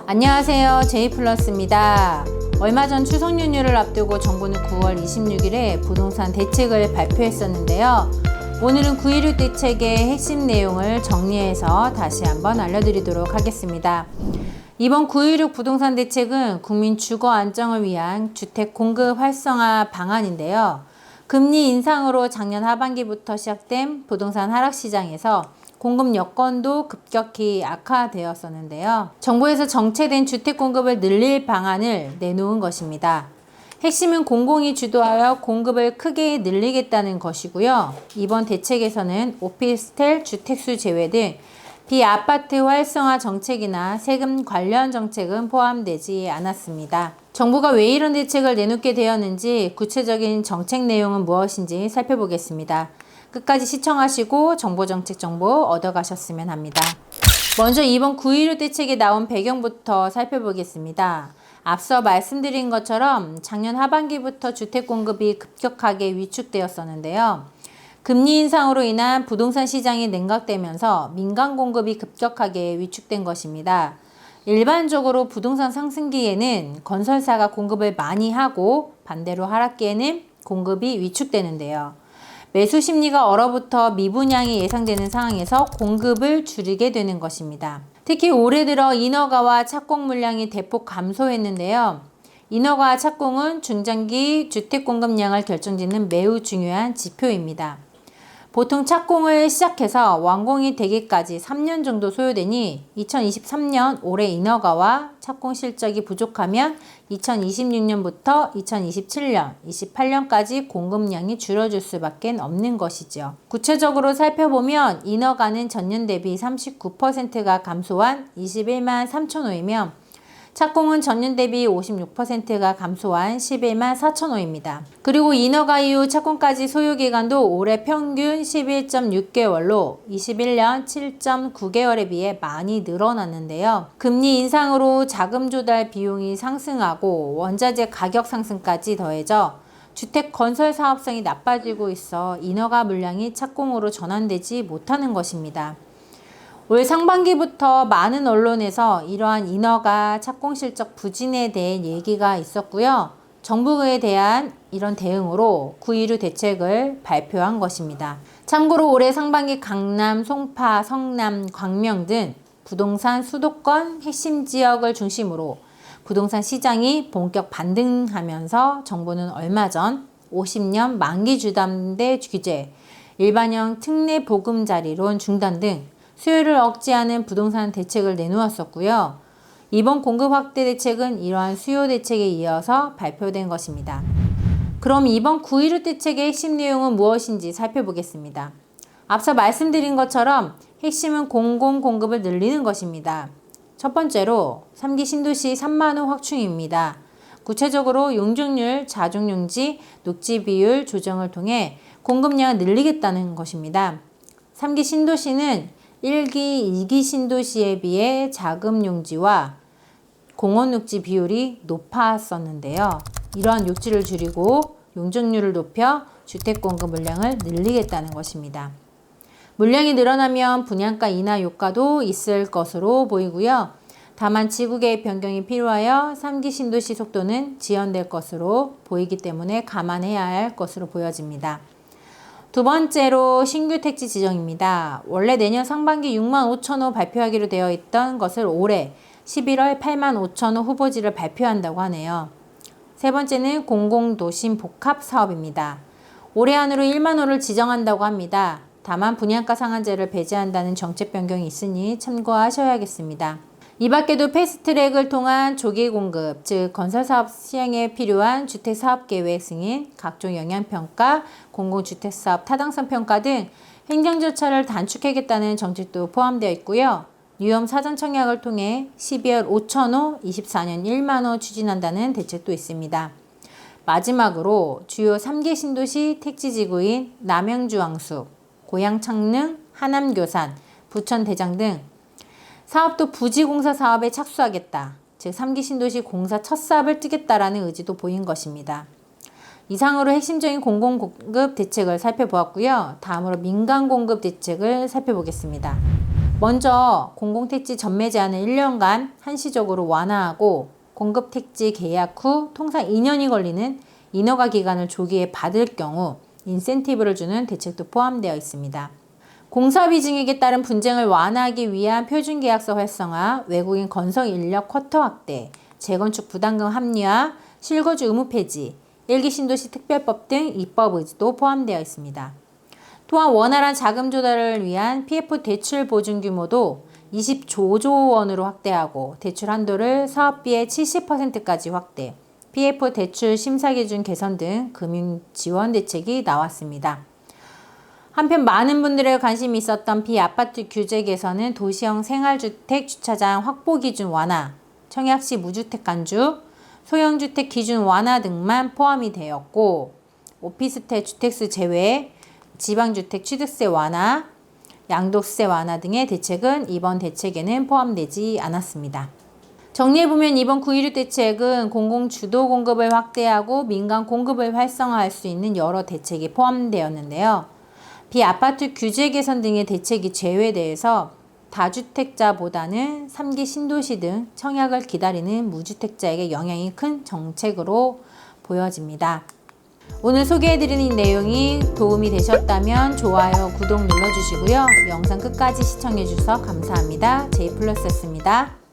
안녕하세요. 제이플러스입니다. 얼마 전 추석 연휴를 앞두고 정부는 9월 26일에 부동산 대책을 발표했었는데요. 오늘은 9.16 대책의 핵심 내용을 정리해서 다시 한번 알려드리도록 하겠습니다. 이번 9.16 부동산 대책은 국민 주거 안정을 위한 주택 공급 활성화 방안인데요. 금리 인상으로 작년 하반기부터 시작된 부동산 하락 시장에서 공급 여건도 급격히 악화되었었는데요. 정부에서 정체된 주택 공급을 늘릴 방안을 내놓은 것입니다. 핵심은 공공이 주도하여 공급을 크게 늘리겠다는 것이고요. 이번 대책에서는 오피스텔 주택수 제외 등 비아파트 활성화 정책이나 세금 관련 정책은 포함되지 않았습니다. 정부가 왜 이런 대책을 내놓게 되었는지 구체적인 정책 내용은 무엇인지 살펴보겠습니다. 끝까지 시청하시고 정보정책 정보 얻어가셨으면 합니다. 먼저 이번 9.16 대책에 나온 배경부터 살펴보겠습니다. 앞서 말씀드린 것처럼 작년 하반기부터 주택 공급이 급격하게 위축되었었는데요. 금리 인상으로 인한 부동산 시장이 냉각되면서 민간 공급이 급격하게 위축된 것입니다. 일반적으로 부동산 상승기에는 건설사가 공급을 많이 하고 반대로 하락기에는 공급이 위축되는데요. 매수 심리가 얼어붙어 미분양이 예상되는 상황에서 공급을 줄이게 되는 것입니다. 특히 올해 들어 인허가와 착공 물량이 대폭 감소했는데요. 인허가와 착공은 중장기 주택 공급량을 결정짓는 매우 중요한 지표입니다. 보통 착공을 시작해서 완공이 되기까지 3년 정도 소요되니 2023년 올해 인허가와 착공 실적이 부족하면 2026년부터 2027년, 28년까지 공급량이 줄어들 수밖에 없는 것이죠. 구체적으로 살펴보면 인허가는 전년 대비 39%가 감소한 21만 3천 호이며 착공은 전년 대비 56%가 감소한 11만 4천 호입니다. 그리고 인허가 이후 착공까지 소요기간도 올해 평균 11.6개월로 21년 7.9개월에 비해 많이 늘어났는데요. 금리 인상으로 자금 조달 비용이 상승하고 원자재 가격 상승까지 더해져 주택 건설 사업성이 나빠지고 있어 인허가 물량이 착공으로 전환되지 못하는 것입니다. 올 상반기부터 많은 언론에서 이러한 인허가 착공 실적 부진에 대한 얘기가 있었고요. 정부에 대한 이런 대응으로 9.16 대책을 발표한 것입니다. 참고로 올해 상반기 강남, 송파, 성남, 광명 등 부동산 수도권 핵심 지역을 중심으로 부동산 시장이 본격 반등하면서 정부는 얼마 전 50년 만기 주담대 규제, 일반형 특례 보금자리론 중단 등 수요를 억제하는 부동산 대책을 내놓았었고요. 이번 공급 확대 대책은 이러한 수요 대책에 이어서 발표된 것입니다. 그럼 이번 9.16 대책의 핵심 내용은 무엇인지 살펴보겠습니다. 앞서 말씀드린 것처럼 핵심은 공공 공급을 늘리는 것입니다. 첫 번째로 3기 신도시 3만 호 확충입니다. 구체적으로 용적률, 자족용지, 녹지 비율 조정을 통해 공급량을 늘리겠다는 것입니다. 3기 신도시는 1기, 2기 신도시에 비해 자금 용지와 공원 녹지 비율이 높았었는데요. 이러한 녹지를 줄이고 용적률을 높여 주택 공급 물량을 늘리겠다는 것입니다. 물량이 늘어나면 분양가 인하 효과도 있을 것으로 보이고요. 다만 지구계획 변경이 필요하여 3기 신도시 속도는 지연될 것으로 보이기 때문에 감안해야 할 것으로 보여집니다. 두 번째로 신규 택지 지정입니다. 원래 내년 상반기 6만 5천 호 발표하기로 되어 있던 것을 올해 11월 8만 5천 호 후보지를 발표한다고 하네요. 세 번째는 공공도심 복합 사업입니다. 올해 안으로 1만 호를 지정한다고 합니다. 다만 분양가 상한제를 배제한다는 정책 변경이 있으니 참고하셔야겠습니다. 이 밖에도 패스트트랙을 통한 조기 공급, 즉 건설사업 시행에 필요한 주택사업계획 승인, 각종 영향평가, 공공주택사업 타당성 평가 등 행정 절차를 단축하겠다는 정책도 포함되어 있고요. 뉴홈 사전 청약을 통해 12월 5천 호, 24년 1만 호 추진한다는 대책도 있습니다. 마지막으로 주요 3개 신도시 택지지구인 남양주-왕숙, 고양-창릉, 하남-교산, 부천-대장 등 사업도 부지공사 사업에 착수하겠다. 즉 3기 신도시 공사 첫 사업을 뜨겠다라는 의지도 보인 것입니다. 이상으로 핵심적인 공공공급 대책을 살펴보았고요. 다음으로 민간공급 대책을 살펴보겠습니다. 먼저 공공택지 전매 제한을 1년간 한시적으로 완화하고 공급택지 계약 후 통상 2년이 걸리는 인허가 기간을 조기에 받을 경우 인센티브를 주는 대책도 포함되어 있습니다. 공사비증액에 따른 분쟁을 완화하기 위한 표준계약서 활성화, 외국인 건설 인력 쿼터 확대, 재건축 부담금 합리화, 실거주 의무 폐지, 1기 신도시 특별법 등 입법 의지도 포함되어 있습니다. 또한 원활한 자금 조달을 위한 PF 대출 보증 규모도 20조 원으로 확대하고 대출 한도를 사업비의 70%까지 확대, PF 대출 심사 기준 개선 등 금융 지원 대책이 나왔습니다. 한편 많은 분들의 관심이 있었던 비아파트 규제 개선은 도시형 생활주택 주차장 확보 기준 완화, 청약시 무주택 간주, 소형주택 기준 완화 등만 포함이 되었고 오피스텔 주택수 제외, 지방주택 취득세 완화, 양도세 완화 등의 대책은 이번 대책에는 포함되지 않았습니다. 정리해보면 이번 9.16 대책은 공공주도 공급을 확대하고 민간 공급을 활성화할 수 있는 여러 대책이 포함되었는데요. 비아파트 규제 개선 등의 대책이 제외돼서 다주택자보다는 3기 신도시 등 청약을 기다리는 무주택자에게 영향이 큰 정책으로 보여집니다. 오늘 소개해드리는 내용이 도움이 되셨다면 좋아요, 구독 눌러주시고요. 영상 끝까지 시청해주셔서 감사합니다. 제이플러스였습니다.